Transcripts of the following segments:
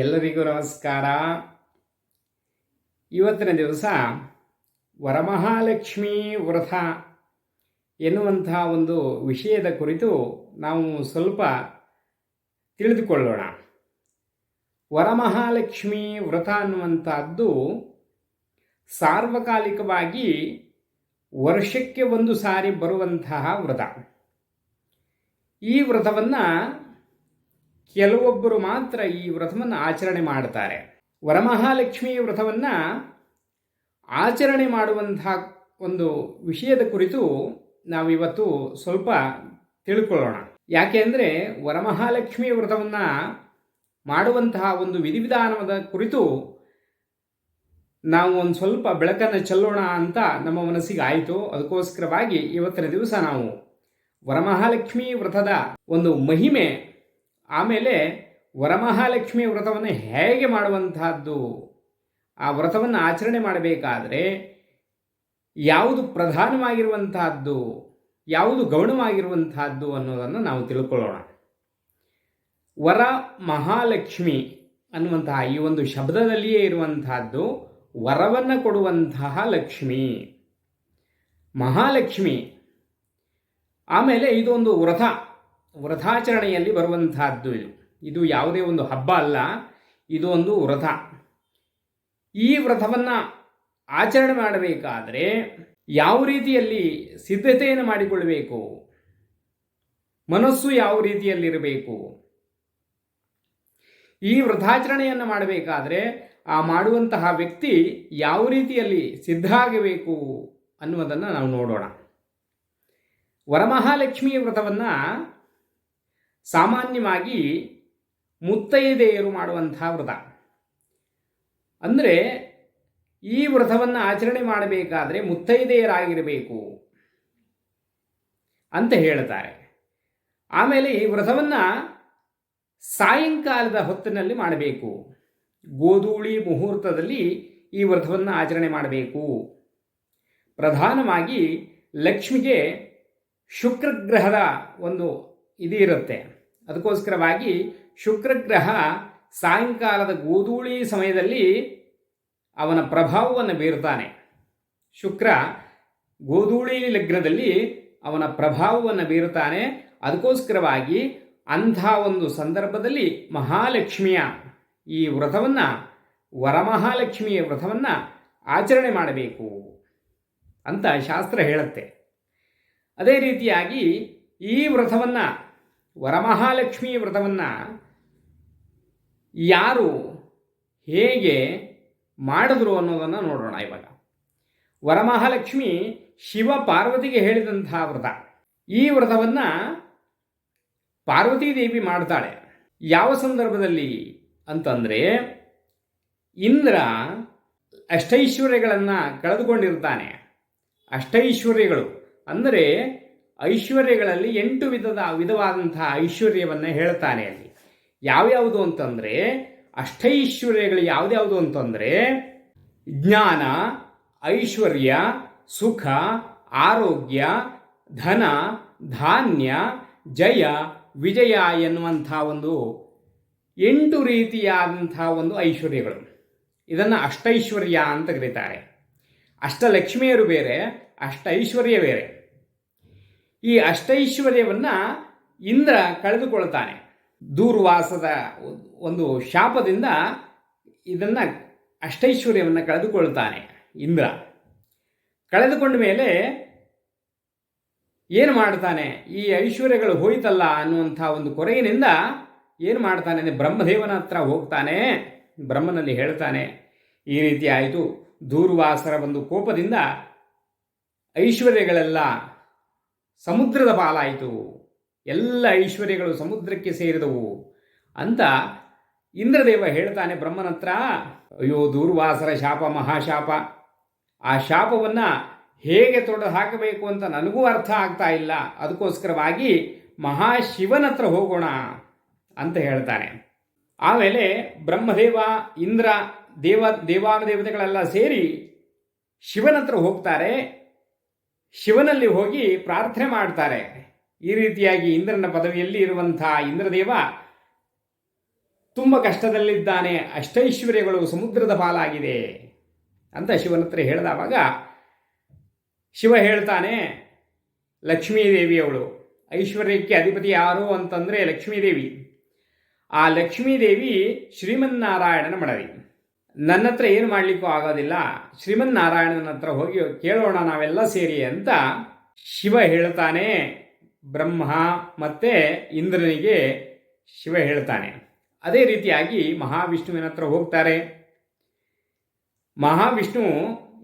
ಎಲ್ಲರಿಗೂ ನಮಸ್ಕಾರ. ಇವತ್ತಿನ ದಿವಸ ವರಮಹಾಲಕ್ಷ್ಮೀ ವ್ರತ ಎನ್ನುವಂಥ ಒಂದು ವಿಷಯದ ಕುರಿತು ನಾವು ಸ್ವಲ್ಪ ತಿಳಿದುಕೊಳ್ಳೋಣ. ವರಮಹಾಲಕ್ಷ್ಮೀ ವ್ರತ ಅನ್ನುವಂಥದ್ದು ಸಾರ್ವಕಾಲಿಕವಾಗಿ ವರ್ಷಕ್ಕೆ ಒಂದು ಸಾರಿ ಬರುವಂತಹ ವ್ರತ. ಈ ವ್ರತವನ್ನು ಕೆಲವೊಬ್ಬರು ಮಾತ್ರ ಈ ವ್ರತವನ್ನು ಆಚರಣೆ ಮಾಡ್ತಾರೆ. ವರಮಹಾಲಕ್ಷ್ಮಿ ವ್ರತವನ್ನು ಆಚರಣೆ ಮಾಡುವಂತಹ ಒಂದು ವಿಷಯದ ಕುರಿತು ನಾವಿವತ್ತು ಸ್ವಲ್ಪ ತಿಳ್ಕೊಳ್ಳೋಣ. ಯಾಕೆ ಅಂದರೆ ವರಮಹಾಲಕ್ಷ್ಮಿ ವ್ರತವನ್ನು ಮಾಡುವಂತಹ ಒಂದು ವಿಧಿವಿಧಾನದ ಕುರಿತು ನಾವು ಒಂದು ಸ್ವಲ್ಪ ಬೆಳಕನ್ನು ಚೆಲ್ಲೋಣ ಅಂತ ನಮ್ಮ ಮನಸ್ಸಿಗೆ ಆಯಿತು. ಅದಕ್ಕೋಸ್ಕರವಾಗಿ ಇವತ್ತಿನ ದಿವಸ ನಾವು ವರಮಹಾಲಕ್ಷ್ಮಿ ವ್ರತದ ಒಂದು ಮಹಿಮೆ, ಆಮೇಲೆ ವರಮಹಾಲಕ್ಷ್ಮಿ ವ್ರತವನ್ನು ಹೇಗೆ ಮಾಡುವಂತಹದ್ದು, ಆ ವ್ರತವನ್ನು ಆಚರಣೆ ಮಾಡಬೇಕಾದ್ರೆ ಯಾವುದು ಪ್ರಧಾನವಾಗಿರುವಂತಹದ್ದು, ಯಾವುದು ಗೌಣವಾಗಿರುವಂತಹದ್ದು ಅನ್ನೋದನ್ನು ನಾವು ತಿಳ್ಕೊಳ್ಳೋಣ. ವರ ಮಹಾಲಕ್ಷ್ಮಿ ಅನ್ನುವಂತಹ ಈ ಒಂದು ಶಬ್ದದಲ್ಲಿಯೇ ಇರುವಂತಹದ್ದು ವರವನ್ನು ಕೊಡುವಂತಹ ಲಕ್ಷ್ಮಿ, ಮಹಾಲಕ್ಷ್ಮಿ. ಆಮೇಲೆ ಇದೊಂದು ವ್ರತಾಚರಣೆಯಲ್ಲಿ ಬರುವಂತಹದ್ದು. ಇದು ಯಾವುದೇ ಒಂದು ಹಬ್ಬ ಅಲ್ಲ, ಇದು ಒಂದು ವ್ರತ. ಈ ವ್ರತವನ್ನು ಆಚರಣೆ ಮಾಡಬೇಕಾದರೆ ಯಾವ ರೀತಿಯಲ್ಲಿ ಸಿದ್ಧತೆಯನ್ನು ಮಾಡಿಕೊಳ್ಳಬೇಕು, ಮನಸ್ಸು ಯಾವ ರೀತಿಯಲ್ಲಿರಬೇಕು, ಈ ವ್ರತಾಚರಣೆಯನ್ನು ಮಾಡಬೇಕಾದರೆ ಆ ಮಾಡುವಂತಹ ವ್ಯಕ್ತಿ ಯಾವ ರೀತಿಯಲ್ಲಿ ಸಿದ್ಧ ಆಗಬೇಕು ಅನ್ನುವುದನ್ನು ನಾವು ನೋಡೋಣ. ವರಮಹಾಲಕ್ಷ್ಮಿ ವ್ರತವನ್ನು ಸಾಮಾನ್ಯವಾಗಿ ಮುತ್ತೈದೆಯರು ಮಾಡುವಂತಹ ವ್ರತ. ಅಂದರೆ ಈ ವ್ರತವನ್ನು ಆಚರಣೆ ಮಾಡಬೇಕಾದ್ರೆ ಮುತ್ತೈದೆಯರಾಗಿರಬೇಕು ಅಂತ ಹೇಳ್ತಾರೆ. ಆಮೇಲೆ ಈ ವ್ರತವನ್ನು ಸಾಯಂಕಾಲದ ಹೊತ್ತಿನಲ್ಲಿ ಮಾಡಬೇಕು. ಗೋಧೂಳಿ ಮುಹೂರ್ತದಲ್ಲಿ ಈ ವ್ರತವನ್ನು ಆಚರಣೆ ಮಾಡಬೇಕು. ಪ್ರಧಾನವಾಗಿ ಲಕ್ಷ್ಮಿಗೆ ಶುಕ್ರಗ್ರಹದ ಒಂದು ಇದು ಇರುತ್ತೆ. ಅದಕ್ಕೋಸ್ಕರವಾಗಿ ಶುಕ್ರಗ್ರಹ ಸಾಯಂಕಾಲದ ಗೋಧೂಳಿ ಸಮಯದಲ್ಲಿ ಅವನ ಪ್ರಭಾವವನ್ನು ಬೀರ್ತಾನೆ. ಶುಕ್ರ ಗೋಧೂಳಿ ಲಗ್ನದಲ್ಲಿ ಅವನ ಪ್ರಭಾವವನ್ನು ಬೀರುತ್ತಾನೆ. ಅದಕ್ಕೋಸ್ಕರವಾಗಿ ಅಂಥ ಒಂದು ಸಂದರ್ಭದಲ್ಲಿ ಮಹಾಲಕ್ಷ್ಮಿಯ ಈ ವ್ರತವನ್ನು, ವರಮಹಾಲಕ್ಷ್ಮಿಯ ವ್ರತವನ್ನು ಆಚರಣೆ ಮಾಡಬೇಕು ಅಂತ ಶಾಸ್ತ್ರ ಹೇಳುತ್ತೆ. ಅದೇ ರೀತಿಯಾಗಿ ಈ ವ್ರತವನ್ನು, ವರಮಹಾಲಕ್ಷ್ಮಿ ವ್ರತವನ್ನು ಯಾರು ಹೇಗೆ ಮಾಡಿದ್ರು ಅನ್ನೋದನ್ನು ನೋಡೋಣ. ಇವಾಗ ವರಮಹಾಲಕ್ಷ್ಮಿ ಶಿವ ಪಾರ್ವತಿಗೆ ಹೇಳಿದಂತಹ ವ್ರತ. ಈ ವ್ರತವನ್ನು ಪಾರ್ವತೀ ದೇವಿ ಮಾಡ್ತಾಳೆ. ಯಾವ ಸಂದರ್ಭದಲ್ಲಿ ಅಂತಂದರೆ, ಇಂದ್ರ ಅಷ್ಟೈಶ್ವರ್ಯಗಳನ್ನು ಕಳೆದುಕೊಂಡಿರ್ತಾನೆ. ಅಷ್ಟೈಶ್ವರ್ಯಗಳು ಅಂದರೆ ಐಶ್ವರ್ಯಗಳಲ್ಲಿ 8 ವಿಧವಾದಂತಹ ಐಶ್ವರ್ಯವನ್ನು ಹೇಳ್ತಾನೆ. ಅಲ್ಲಿ ಯಾವ್ಯಾವುದು ಅಂತಂದರೆ, ಅಷ್ಟೈಶ್ವರ್ಯಗಳು ಯಾವ್ದ್ಯಾವುದು ಅಂತಂದರೆ ಜ್ಞಾನ, ಐಶ್ವರ್ಯ, ಸುಖ, ಆರೋಗ್ಯ, ಧನ, ಧಾನ್ಯ, ಜಯ, ವಿಜಯ ಎನ್ನುವಂಥ ಒಂದು 8 ರೀತಿಯಾದಂಥ ಒಂದು ಐಶ್ವರ್ಯಗಳು. ಇದನ್ನು ಅಷ್ಟೈಶ್ವರ್ಯ ಅಂತ ಕರೀತಾರೆ. ಅಷ್ಟಲಕ್ಷ್ಮಿಯರು ಬೇರೆ, ಅಷ್ಟೈಶ್ವರ್ಯ ಬೇರೆ. ಈ ಅಷ್ಟೈಶ್ವರ್ಯವನ್ನು ಇಂದ್ರ ಕಳೆದುಕೊಳ್ತಾನೆ. ದೂರ್ವಾಸದ ಒಂದು ಶಾಪದಿಂದ ಇದನ್ನು ಅಷ್ಟೈಶ್ವರ್ಯವನ್ನು ಕಳೆದುಕೊಳ್ತಾನೆ ಇಂದ್ರ. ಕಳೆದುಕೊಂಡ ಮೇಲೆ ಏನು ಮಾಡ್ತಾನೆ, ಈ ಐಶ್ವರ್ಯಗಳು ಹೋಯ್ತಲ್ಲ ಅನ್ನುವಂಥ ಒಂದು ಕೊರಗಿನಿಂದ ಏನು ಮಾಡ್ತಾನೆ ಅಂದರೆ ಬ್ರಹ್ಮದೇವನ ಹತ್ರ ಹೋಗ್ತಾನೆ. ಬ್ರಹ್ಮನಲ್ಲಿ ಹೇಳ್ತಾನೆ, ಈ ರೀತಿ ಆಯಿತು, ದೂರ್ವಾಸರ ಒಂದು ಕೋಪದಿಂದ ಐಶ್ವರ್ಯಗಳೆಲ್ಲ ಸಮುದ್ರದ ಪಾಲಾಯಿತು, ಎಲ್ಲ ಐಶ್ವರ್ಯಗಳು ಸಮುದ್ರಕ್ಕೆ ಸೇರಿದವು ಅಂತ ಇಂದ್ರದೇವ ಹೇಳ್ತಾನೆ ಬ್ರಹ್ಮನ ಹತ್ರ. ಅಯ್ಯೋ, ದೂರ್ವಾಸರ ಶಾಪ ಮಹಾಶಾಪ, ಆ ಶಾಪವನ್ನು ಹೇಗೆ ತೊಡೆದು ಹಾಕಬೇಕು ಅಂತ ನನಗೂ ಅರ್ಥ ಆಗ್ತಾ ಇಲ್ಲ. ಅದಕ್ಕೋಸ್ಕರವಾಗಿ ಮಹಾಶಿವನ ಹತ್ರ ಹೋಗೋಣ ಅಂತ ಹೇಳ್ತಾನೆ. ಆಮೇಲೆ ಬ್ರಹ್ಮದೇವ, ಇಂದ್ರ, ದೇವಾನುದೇವತೆಗಳೆಲ್ಲ ಸೇರಿ ಶಿವನ ಹತ್ರ ಹೋಗ್ತಾರೆ. ಶಿವನಲ್ಲಿ ಹೋಗಿ ಪ್ರಾರ್ಥನೆ ಮಾಡ್ತಾರೆ. ಈ ರೀತಿಯಾಗಿ ಇಂದ್ರನ ಪದವಿಯಲ್ಲಿ ಇರುವಂತಹ ಇಂದ್ರದೇವ ತುಂಬ ಕಷ್ಟದಲ್ಲಿದ್ದಾನೆ, ಅಷ್ಟೈಶ್ವರ್ಯಗಳು ಸಮುದ್ರದ ಪಾಲಾಗಿದೆ ಅಂತ ಶಿವನ ಹತ್ರ ಹೇಳಿದವಾಗ ಶಿವ ಹೇಳ್ತಾನೆ, ಲಕ್ಷ್ಮೀದೇವಿಯವಳು, ಐಶ್ವರ್ಯಕ್ಕೆ ಅಧಿಪತಿ ಯಾರು ಅಂತಂದರೆ ಲಕ್ಷ್ಮೀದೇವಿ. ಆ ಲಕ್ಷ್ಮೀದೇವಿ ಶ್ರೀಮನ್ನಾರಾಯಣನ ಮಡದಿ. ನನ್ನ ಹತ್ರ ಏನು ಮಾಡಲಿಕ್ಕೂ ಆಗೋದಿಲ್ಲ, ಶ್ರೀಮನ್ನಾರಾಯಣನ ಹತ್ರ ಹೋಗಿ ಕೇಳೋಣ ನಾವೆಲ್ಲ ಸೇರಿ ಅಂತ ಶಿವ ಹೇಳ್ತಾನೆ. ಬ್ರಹ್ಮ ಮತ್ತು ಇಂದ್ರನಿಗೆ ಶಿವ ಹೇಳ್ತಾನೆ. ಅದೇ ರೀತಿಯಾಗಿ ಮಹಾವಿಷ್ಣುವಿನ ಹತ್ರ ಹೋಗ್ತಾರೆ. ಮಹಾವಿಷ್ಣು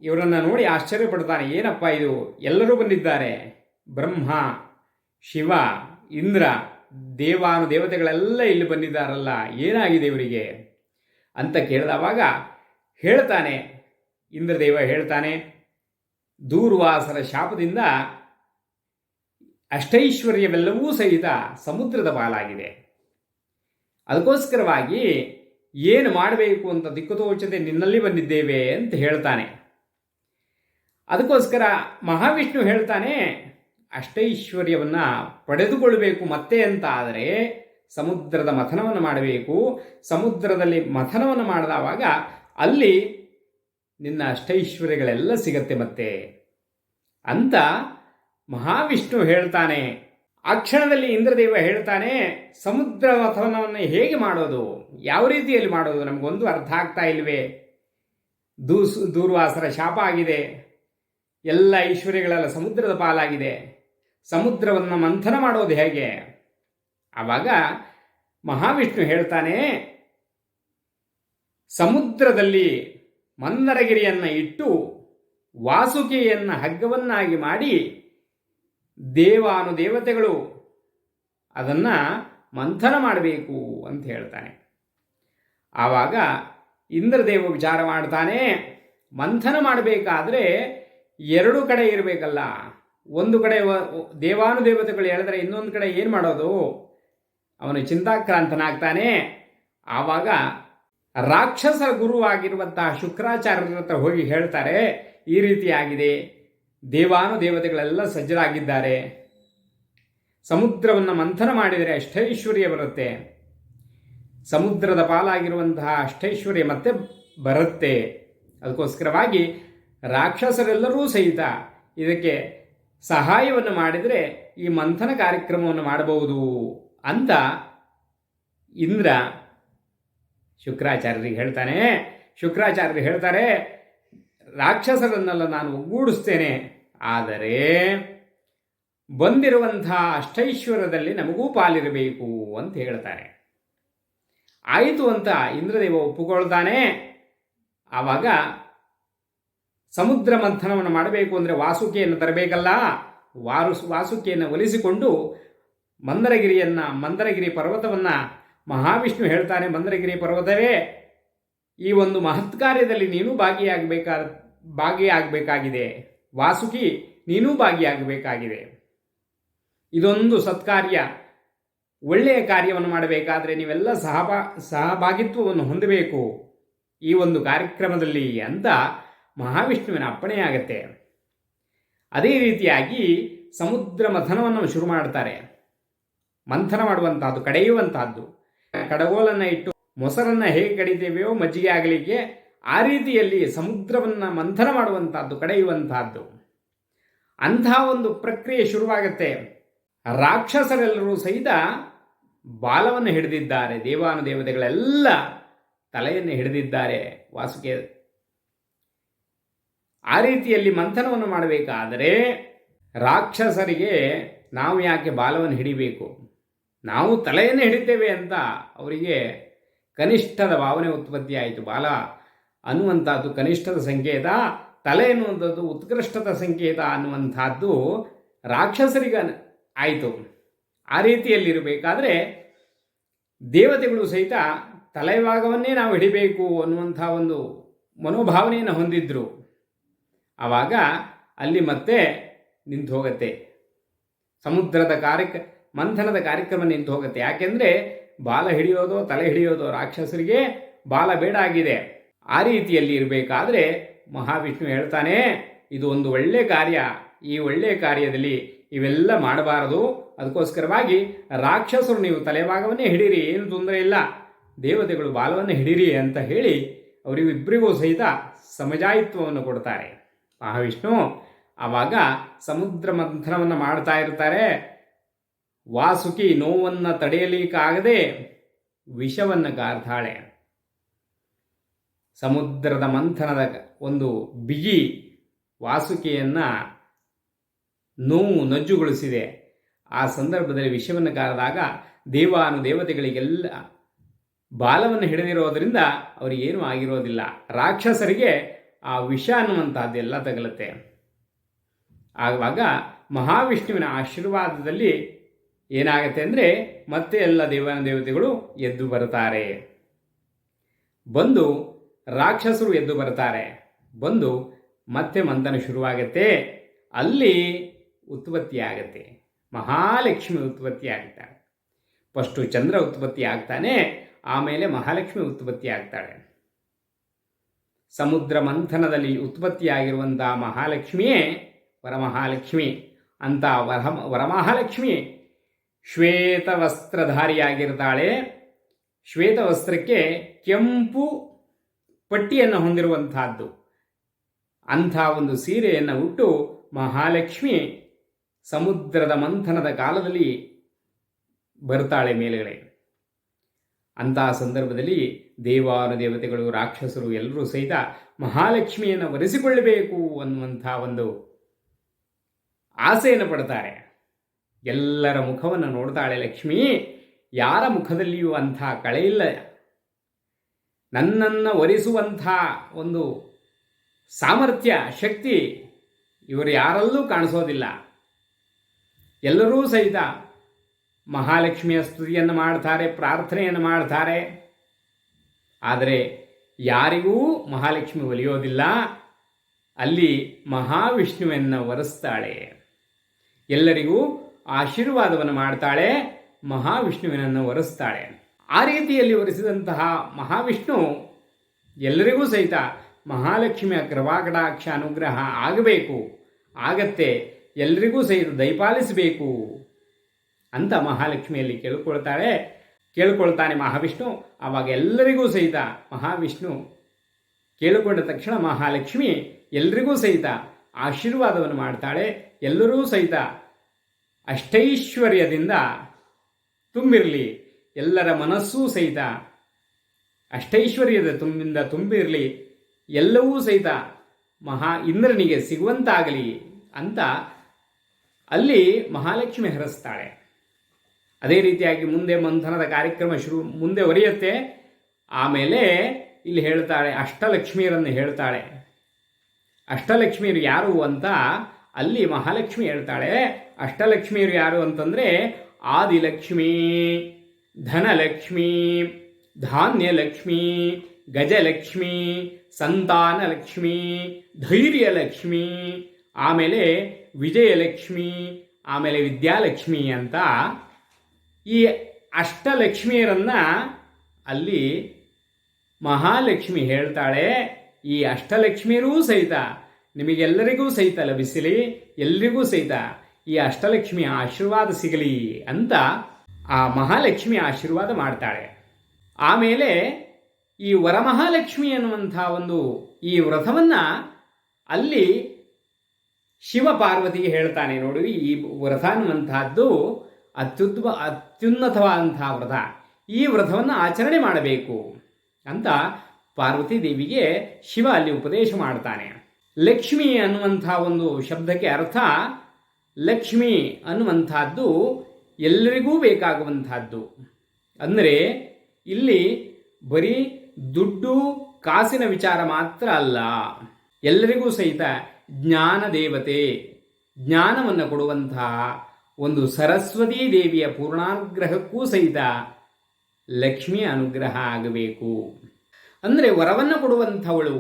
ಇವರನ್ನು ನೋಡಿ ಆಶ್ಚರ್ಯಪಡ್ತಾನೆ. ಏನಪ್ಪ ಇದು, ಎಲ್ಲರೂ ಬಂದಿದ್ದಾರೆ, ಬ್ರಹ್ಮ, ಶಿವ, ಇಂದ್ರ, ದೇವತೆಗಳೆಲ್ಲ ಇಲ್ಲಿ ಬಂದಿದ್ದಾರಲ್ಲ, ಏನಾಗಿದೆ ಇವರಿಗೆ ಅಂತ ಕೇಳಿದವಾಗ ಹೇಳ್ತಾನೆ, ಇಂದ್ರದೇವ ಹೇಳ್ತಾನೆ, ದೂರ್ವಾಸರ ಶಾಪದಿಂದ ಅಷ್ಟೈಶ್ವರ್ಯವೆಲ್ಲವೂ ಸಹಿತ ಸಮುದ್ರದ ಪಾಲಾಗಿದೆ. ಅದಕ್ಕೋಸ್ಕರವಾಗಿ ಏನು ಮಾಡಬೇಕು ಅಂತ ದಿಕ್ಕುತೋಚದೆ ನಿನ್ನಲ್ಲಿ ಬಂದಿದ್ದೇವೆ ಅಂತ ಹೇಳ್ತಾನೆ. ಅದಕ್ಕೋಸ್ಕರ ಮಹಾವಿಷ್ಣು ಹೇಳ್ತಾನೆ, ಅಷ್ಟೈಶ್ವರ್ಯವನ್ನು ಪಡೆದುಕೊಳ್ಳಬೇಕು ಮತ್ತೆ ಅಂತ ಆದರೆ ಸಮುದ್ರದ ಮಥನವನ್ನು ಮಾಡಬೇಕು. ಸಮುದ್ರದಲ್ಲಿ ಮಥನವನ್ನು ಮಾಡಿದವಾಗ ಅಲ್ಲಿ ನಿನ್ನ ಅಷ್ಟೈಶ್ವರ್ಯಗಳೆಲ್ಲ ಸಿಗತ್ತೆ ಮತ್ತೆ ಅಂತ ಮಹಾವಿಷ್ಣು ಹೇಳ್ತಾನೆ. ಆ ಕ್ಷಣದಲ್ಲಿ ಇಂದ್ರದೇವ ಹೇಳ್ತಾನೆ, ಸಮುದ್ರ ಮಥನವನ್ನು ಹೇಗೆ ಮಾಡೋದು, ಯಾವ ರೀತಿಯಲ್ಲಿ ಮಾಡೋದು, ನಮಗೊಂದು ಅರ್ಥ ಆಗ್ತಾ ಇಲ್ವೇ. ದೂರ್ವಾಸರ ಶಾಪ ಆಗಿದೆ, ಎಲ್ಲ ಐಶ್ವರ್ಯಗಳೆಲ್ಲ ಸಮುದ್ರದ ಪಾಲಾಗಿದೆ, ಸಮುದ್ರವನ್ನು ಮಂಥನ ಮಾಡೋದು ಹೇಗೆ? ಆವಾಗ ಮಹಾವಿಷ್ಣು ಹೇಳ್ತಾನೆ, ಸಮುದ್ರದಲ್ಲಿ ಮಂದರಗಿರಿಯನ್ನು ಇಟ್ಟು ವಾಸುಕಿಯನ್ನು ಹಗ್ಗವನ್ನಾಗಿ ಮಾಡಿ ದೇವಾನುದೇವತೆಗಳು ಅದನ್ನು ಮಂಥನ ಮಾಡಬೇಕು ಅಂತ ಹೇಳ್ತಾನೆ. ಆವಾಗ ಇಂದ್ರದೇವ ವಿಚಾರ ಮಾಡ್ತಾನೆ, ಮಂಥನ ಮಾಡಬೇಕಾದ್ರೆ ಎರಡು ಕಡೆ ಇರಬೇಕಲ್ಲ. ಒಂದು ಕಡೆ ದೇವಾನುದೇವತೆಗಳು ಹೇಳಿದ್ರೆ ಇನ್ನೊಂದು ಕಡೆ ಏನು ಮಾಡೋದು? ಅವನು ಚಿಂತಾಕ್ರಾಂತನಾಗ್ತಾನೆ. ಆವಾಗ ರಾಕ್ಷಸರ ಗುರುವಾಗಿರುವಂತಹ ಶುಕ್ರಾಚಾರ್ಯರ ಹತ್ರ ಹೋಗಿ ಹೇಳ್ತಾರೆ, ಈ ರೀತಿಯಾಗಿದೆ, ದೇವಾನುದೇವತೆಗಳೆಲ್ಲ ಸಜ್ಜರಾಗಿದ್ದಾರೆ, ಸಮುದ್ರವನ್ನು ಮಂಥನ ಮಾಡಿದರೆ ಅಷ್ಟೈಶ್ವರ್ಯ ಬರುತ್ತೆ, ಸಮುದ್ರದ ಪಾಲಾಗಿರುವಂತಹ ಅಷ್ಟೈಶ್ವರ್ಯ ಮತ್ತೆ ಬರುತ್ತೆ. ಅದಕ್ಕೋಸ್ಕರವಾಗಿ ರಾಕ್ಷಸರೆಲ್ಲರೂ ಸಹಿತ ಇದಕ್ಕೆ ಸಹಾಯವನ್ನು ಮಾಡಿದರೆ ಈ ಮಂಥನ ಕಾರ್ಯಕ್ರಮವನ್ನು ಮಾಡಬಹುದು ಅಂತ ಇಂದ್ರ ಶುಕ್ರಾಚಾರ್ಯರಿಗೆ ಹೇಳ್ತಾನೆ. ಶುಕ್ರಾಚಾರ್ಯರು ಹೇಳ್ತಾರೆ, ರಾಕ್ಷಸರನ್ನೆಲ್ಲ ನಾನು ಒಗ್ಗೂಡಿಸ್ತೇನೆ, ಆದರೆ ಬಂದಿರುವಂತಹ ಅಷ್ಟೈಶ್ವರ್ಯದಲ್ಲಿ ನಮಗೂ ಪಾಲಿರಬೇಕು ಅಂತ ಹೇಳ್ತಾರೆ. ಆಯಿತು ಅಂತ ಇಂದ್ರದೇವ ಒಪ್ಪಿಕೊಳ್ತಾನೆ. ಆವಾಗ ಸಮುದ್ರ ಮಂಥನವನ್ನು ಮಾಡಬೇಕು ಅಂದರೆ ವಾಸುಕಿಯನ್ನು ತರಬೇಕಲ್ಲ. ವಾಸುಕಿಯನ್ನು ಒಲಿಸಿಕೊಂಡು ಮಂದರಗಿರಿ ಪರ್ವತವನ್ನು ಮಹಾವಿಷ್ಣು ಹೇಳ್ತಾನೆ, ಮಂದರಗಿರಿ ಪರ್ವತವೇ, ಈ ಒಂದು ಮಹತ್ ಕಾರ್ಯದಲ್ಲಿ ನೀನು ಭಾಗಿಯಾಗಬೇಕಾಗಿದೆ. ವಾಸುಕಿ ನೀನೂ ಭಾಗಿಯಾಗಬೇಕಾಗಿದೆ. ಇದೊಂದು ಸತ್ಕಾರ್ಯ, ಒಳ್ಳೆಯ ಕಾರ್ಯವನ್ನು ಮಾಡಬೇಕಾದ್ರೆ ನೀವೆಲ್ಲ ಸಹಭಾಗಿತ್ವವನ್ನು ಹೊಂದಬೇಕು ಈ ಒಂದು ಕಾರ್ಯಕ್ರಮದಲ್ಲಿ ಅಂತ ಮಹಾವಿಷ್ಣುವಿನ ಅಪ್ಪಣೆಯಾಗತ್ತೆ. ಅದೇ ರೀತಿಯಾಗಿ ಸಮುದ್ರ ಮಥನವನ್ನು ಶುರು ಮಾಡ್ತಾರೆ. ಮಂಥನ ಮಾಡುವಂತಹದ್ದು, ಕಡೆಯುವಂತಹದ್ದು. ಕಡಗೋಲನ್ನು ಇಟ್ಟು ಮೊಸರನ್ನು ಹೇಗೆ ಕಡಿತೇವೆಯೋ ಮಜ್ಜಿಗೆ ಆಗಲಿಕ್ಕೆ, ಆ ರೀತಿಯಲ್ಲಿ ಸಮುದ್ರವನ್ನು ಮಂಥನ ಮಾಡುವಂತಹದ್ದು, ಕಡೆಯುವಂತಹದ್ದು. ಅಂತಹ ಒಂದು ಪ್ರಕ್ರಿಯೆ ಶುರುವಾಗತ್ತೆ. ರಾಕ್ಷಸರೆಲ್ಲರೂ ಸಹಿತ ಬಾಲವನ್ನು ಹಿಡಿದಿದ್ದಾರೆ, ದೇವಾನುದೇವತೆಗಳೆಲ್ಲ ತಲೆಯನ್ನು ಹಿಡಿದಿದ್ದಾರೆ ವಾಸುಕಿ. ಆ ರೀತಿಯಲ್ಲಿ ಮಂಥನವನ್ನು ಮಾಡಬೇಕಾದರೆ ರಾಕ್ಷಸರಿಗೆ ನಾವು ಯಾಕೆ ಬಾಲವನ್ನು ಹಿಡಿಬೇಕು, ನಾವು ತಲೆಯನ್ನು ಹಿಡಿತೇವೆ ಅಂತ ಅವರಿಗೆ ಕನಿಷ್ಠದ ಭಾವನೆ ಉತ್ಪತ್ತಿ ಆಯಿತು. ಬಾಲ ಅನ್ನುವಂಥದ್ದು ಕನಿಷ್ಠದ ಸಂಕೇತ, ತಲೆ ಎನ್ನುವಂಥದ್ದು ಉತ್ಕೃಷ್ಟದ ಸಂಕೇತ ಅನ್ನುವಂಥದ್ದು ರಾಕ್ಷಸರಿಗೆ ಆಯಿತು. ಆ ರೀತಿಯಲ್ಲಿರಬೇಕಾದ್ರೆ ದೇವತೆಗಳು ಸಹಿತ ತಲೆಭಾಗವನ್ನೇ ನಾವು ಹಿಡಿಬೇಕು ಅನ್ನುವಂಥ ಒಂದು ಮನೋಭಾವನೆಯನ್ನು ಹೊಂದಿದ್ರು. ಆವಾಗ ಅಲ್ಲಿ ಮತ್ತೆ ನಿಂತು ಹೋಗುತ್ತೆ, ಸಮುದ್ರದ ಮಂಥನದ ಕಾರ್ಯಕ್ರಮ ನಿಂತು ಹೋಗುತ್ತೆ. ಯಾಕೆಂದರೆ ಬಾಲ ಹಿಡಿಯೋದು ತಲೆ ಹಿಡಿಯೋದು ರಾಕ್ಷಸರಿಗೆ ಬಾಲ ಬೇಡ ಆಗಿದೆ. ಆ ರೀತಿಯಲ್ಲಿ ಇರಬೇಕಾದ್ರೆ ಮಹಾವಿಷ್ಣು ಹೇಳ್ತಾನೆ, ಇದು ಒಂದು ಒಳ್ಳೆಯ ಕಾರ್ಯ, ಈ ಒಳ್ಳೆಯ ಕಾರ್ಯದಲ್ಲಿ ಇವೆಲ್ಲ ಮಾಡಬಾರದು. ಅದಕ್ಕೋಸ್ಕರವಾಗಿ ರಾಕ್ಷಸರು ನೀವು ತಲೆಭಾಗವನ್ನೇ ಹಿಡೀರಿ, ಏನು ತೊಂದರೆ ಇಲ್ಲ, ದೇವತೆಗಳು ಬಾಲವನ್ನು ಹಿಡಿರಿ ಅಂತ ಹೇಳಿ ಅವರಿಬ್ಬರಿಗೂ ಸಹಿತ ಸಮಜಾಯಿತ್ವವನ್ನು ಕೊಡ್ತಾರೆ. ಮಹಾವಿಷ್ಣು ಆವಾಗ ಸಮುದ್ರ ಮಂಥನವನ್ನು ಮಾಡ್ತಾ ಇರ್ತಾರೆ. ವಾಸುಕಿ ನೋವನ್ನು ತಡೆಯಲಿಕ್ಕಾಗದೆ ವಿಷವನ್ನು ಗಾರ್ತಾಳೆ. ಸಮುದ್ರದ ಮಂಥನದ ಒಂದು ಬಿಗಿ ವಾಸುಕಿಯನ್ನು ನೋವು ನಜ್ಜುಗೊಳಿಸಿದೆ. ಆ ಸಂದರ್ಭದಲ್ಲಿ ವಿಷವನ್ನು ಕಾರದಾಗ ದೇವಾನುದೇವತೆಗಳಿಗೆಲ್ಲ ಬಾಲವನ್ನು ಹಿಡಿದಿರೋದರಿಂದ ಅವರಿಗೇನೂ ಆಗಿರೋದಿಲ್ಲ. ರಾಕ್ಷಸರಿಗೆ ಆ ವಿಷ ಅನ್ನುವಂಥದ್ದೆಲ್ಲ ತಗಲುತ್ತೆ. ಆವಾಗ ಮಹಾವಿಷ್ಣುವಿನ ಆಶೀರ್ವಾದದಲ್ಲಿ ಏನಾಗುತ್ತೆ ಅಂದರೆ ಮತ್ತೆ ಎಲ್ಲ ದೇವಾನುದೇವತೆಗಳು ಎದ್ದು ಬರ್ತಾರೆ. ಬಂದು ರಾಕ್ಷಸರು ಎದ್ದು ಬರ್ತಾರೆ. ಬಂದು ಮತ್ತೆ ಮಂಥನ ಶುರುವಾಗತ್ತೆ. ಅಲ್ಲಿ ಉತ್ಪತ್ತಿ ಆಗತ್ತೆ, ಮಹಾಲಕ್ಷ್ಮಿ ಉತ್ಪತ್ತಿ ಆಗ್ತಾಳೆ. ಫಸ್ಟು ಚಂದ್ರ ಉತ್ಪತ್ತಿ ಆಗ್ತಾನೆ, ಆಮೇಲೆ ಮಹಾಲಕ್ಷ್ಮಿ ಉತ್ಪತ್ತಿ ಆಗ್ತಾಳೆ. ಸಮುದ್ರ ಮಂಥನದಲ್ಲಿ ಉತ್ಪತ್ತಿಯಾಗಿರುವಂಥ ಮಹಾಲಕ್ಷ್ಮಿಯೇ ವರಮಹಾಲಕ್ಷ್ಮಿ ಅಂತ. ವರಮಹಾಲಕ್ಷ್ಮಿ ಶ್ವೇತವಸ್ತ್ರಧಾರಿಯಾಗಿರ್ತಾಳೆ. ಶ್ವೇತವಸ್ತ್ರಕ್ಕೆ ಕೆಂಪು ಪಟ್ಟಿಯನ್ನು ಹೊಂದಿರುವಂತಹದ್ದು. ಅಂಥ ಒಂದು ಸೀರೆಯನ್ನು ಉಟ್ಟು ಮಹಾಲಕ್ಷ್ಮಿ ಸಮುದ್ರದ ಮಂಥನದ ಕಾಲದಲ್ಲಿ ಬರ್ತಾಳೆ ಮೇಲುಗಡೆ. ಅಂತಹ ಸಂದರ್ಭದಲ್ಲಿ ದೇವಾನುದೇವತೆಗಳು ರಾಕ್ಷಸರು ಎಲ್ಲರೂ ಸಹಿತ ಮಹಾಲಕ್ಷ್ಮಿಯನ್ನು ವರಿಸಿಕೊಳ್ಳಬೇಕು ಅನ್ನುವಂಥ ಒಂದು ಆಸೆಯನ್ನು ಪಡ್ತಾರೆ. ಎಲ್ಲರ ಮುಖವನ್ನು ನೋಡ್ತಾಳೆ ಲಕ್ಷ್ಮಿ. ಯಾರ ಮುಖದಲ್ಲಿಯೂ ಅಂಥ ಕಳೆಯಿಲ್ಲ. ನನ್ನನ್ನು ವರಿಸುವಂಥ ಒಂದು ಸಾಮರ್ಥ್ಯ, ಶಕ್ತಿ ಇವರು ಯಾರಲ್ಲೂ ಕಾಣಿಸೋದಿಲ್ಲ. ಎಲ್ಲರೂ ಸಹಿತ ಮಹಾಲಕ್ಷ್ಮಿಯ ಸ್ತುತಿಯನ್ನು ಮಾಡ್ತಾರೆ, ಪ್ರಾರ್ಥನೆಯನ್ನು ಮಾಡ್ತಾರೆ. ಆದರೆ ಯಾರಿಗೂ ಮಹಾಲಕ್ಷ್ಮಿ ಒಲಿಯೋದಿಲ್ಲ. ಅಲ್ಲಿ ಮಹಾವಿಷ್ಣುವನ್ನು ವರಿಸ್ತಾಳೆ. ಎಲ್ಲರಿಗೂ ಆಶೀರ್ವಾದವನ್ನು ಮಾಡ್ತಾಳೆ, ಮಹಾವಿಷ್ಣುವಿನನ್ನು ವರಿಸ್ತಾಳೆ. ಆ ರೀತಿಯಲ್ಲಿ ವರಿಸಿದಂತಹ ಮಹಾವಿಷ್ಣು ಎಲ್ಲರಿಗೂ ಸಹಿತ ಮಹಾಲಕ್ಷ್ಮಿಯ ಕೃಪಾಕಟಾಕ್ಷ ಅನುಗ್ರಹ ಆಗಬೇಕು, ಆಗತ್ತೆ, ಎಲ್ಲರಿಗೂ ಸಹಿತ ದಯಪಾಲಿಸಬೇಕು ಅಂತ ಮಹಾಲಕ್ಷ್ಮಿಯಲ್ಲಿ ಕೇಳಿಕೊಳ್ತಾನೆ ಮಹಾವಿಷ್ಣು. ಆವಾಗ ಎಲ್ಲರಿಗೂ ಸಹಿತ ಮಹಾವಿಷ್ಣು ಕೇಳಿಕೊಂಡ ತಕ್ಷಣ ಮಹಾಲಕ್ಷ್ಮಿ ಎಲ್ಲರಿಗೂ ಸಹಿತ ಆಶೀರ್ವಾದವನ್ನು ಮಾಡ್ತಾಳೆ. ಎಲ್ಲರೂ ಸಹಿತ ಅಷ್ಟೈಶ್ವರ್ಯದಿಂದ ತುಂಬಿರಲಿ, ಎಲ್ಲರ ಮನಸ್ಸೂ ಸಹಿತ ಅಷ್ಟೈಶ್ವರ್ಯದ ತುಂಬಿರಲಿ, ಎಲ್ಲವೂ ಸಹಿತ ಇಂದ್ರನಿಗೆ ಸಿಗುವಂತಾಗಲಿ ಅಂತ ಅಲ್ಲಿ ಮಹಾಲಕ್ಷ್ಮಿ ಹರಸ್ತಾಳೆ. ಅದೇ ರೀತಿಯಾಗಿ ಮುಂದೆ ಮಂಥನದ ಕಾರ್ಯಕ್ರಮ ಮುಂದೆ ಒರೆಯುತ್ತೆ. ಆಮೇಲೆ ಇಲ್ಲಿ ಹೇಳ್ತಾಳೆ, ಅಷ್ಟಲಕ್ಷ್ಮಿಯರನ್ನು ಹೇಳ್ತಾಳೆ. ಅಷ್ಟಲಕ್ಷ್ಮಿಯರು ಯಾರು ಅಂತ ಅಲ್ಲಿ ಮಹಾಲಕ್ಷ್ಮಿ ಹೇಳ್ತಾಳೆ. ಅಷ್ಟಲಕ್ಷ್ಮಿಯರು ಯಾರು ಅಂತಂದರೆ ಆದಿಲಕ್ಷ್ಮಿ, ಧನಲಕ್ಷ್ಮಿ, ಧಾನ್ಯಲಕ್ಷ್ಮಿ, ಗಜಲಕ್ಷ್ಮಿ, ಸಂತಾನಲಕ್ಷ್ಮಿ, ಧೈರ್ಯಲಕ್ಷ್ಮಿ, ಆಮೇಲೆ ವಿಜಯಲಕ್ಷ್ಮಿ, ಆಮೇಲೆ ವಿದ್ಯಾಲಕ್ಷ್ಮಿ ಅಂತ ಈ ಅಷ್ಟಲಕ್ಷ್ಮಿಯರನ್ನು ಅಲ್ಲಿ ಮಹಾಲಕ್ಷ್ಮಿ ಹೇಳ್ತಾಳೆ. ಈ ಅಷ್ಟಲಕ್ಷ್ಮಿಯರೂ ಸಹಿತ ನಿಮಗೆಲ್ಲರಿಗೂ ಸಹಿತ ಲಭಿಸಲಿ, ಎಲ್ರಿಗೂ ಸಹಿತ ಈ ಅಷ್ಟಲಕ್ಷ್ಮಿಯ ಆಶೀರ್ವಾದ ಸಿಗಲಿ ಅಂತ ಆ ಮಹಾಲಕ್ಷ್ಮಿ ಆಶೀರ್ವಾದ ಮಾಡ್ತಾಳೆ. ಆಮೇಲೆ ಈ ವರಮಹಾಲಕ್ಷ್ಮಿ ಅನ್ನುವಂಥ ಒಂದು ಈ ವ್ರತವನ್ನು ಅಲ್ಲಿ ಶಿವ ಪಾರ್ವತಿಗೆ ಹೇಳ್ತಾನೆ. ನೋಡಿ, ಈ ವ್ರತ ಅನ್ನುವಂತಹದ್ದು ಅತ್ಯುನ್ನತವಾದಂತಹ ವ್ರತ. ಈ ವ್ರತವನ್ನು ಆಚರಣೆ ಮಾಡಬೇಕು ಅಂತ ಪಾರ್ವತಿ ದೇವಿಗೆ ಶಿವ ಅಲ್ಲಿ ಉಪದೇಶ ಮಾಡ್ತಾನೆ. ಲಕ್ಷ್ಮಿ ಅನ್ನುವಂಥ ಒಂದು ಶಬ್ದಕ್ಕೆ ಅರ್ಥ, ಲಕ್ಷ್ಮಿ ಅನ್ನುವಂಥದ್ದು ಎಲ್ಲರಿಗೂ ಬೇಕಾಗುವಂತಹದ್ದು. ಅಂದರೆ ಇಲ್ಲಿ ಬರೀ ದುಡ್ಡು ಕಾಸಿನ ವಿಚಾರ ಮಾತ್ರ ಅಲ್ಲ, ಎಲ್ಲರಿಗೂ ಸಹಿತ ಜ್ಞಾನ ದೇವತೆ, ಜ್ಞಾನವನ್ನು ಕೊಡುವಂತಹ ಒಂದು ಸರಸ್ವತೀ ದೇವಿಯ ಪೂರ್ಣಾನುಗ್ರಹಕ್ಕೂ ಸಹಿತ ಲಕ್ಷ್ಮಿಯ ಅನುಗ್ರಹ ಆಗಬೇಕು. ಅಂದರೆ ವರವನ್ನು ಕೊಡುವಂಥವಳು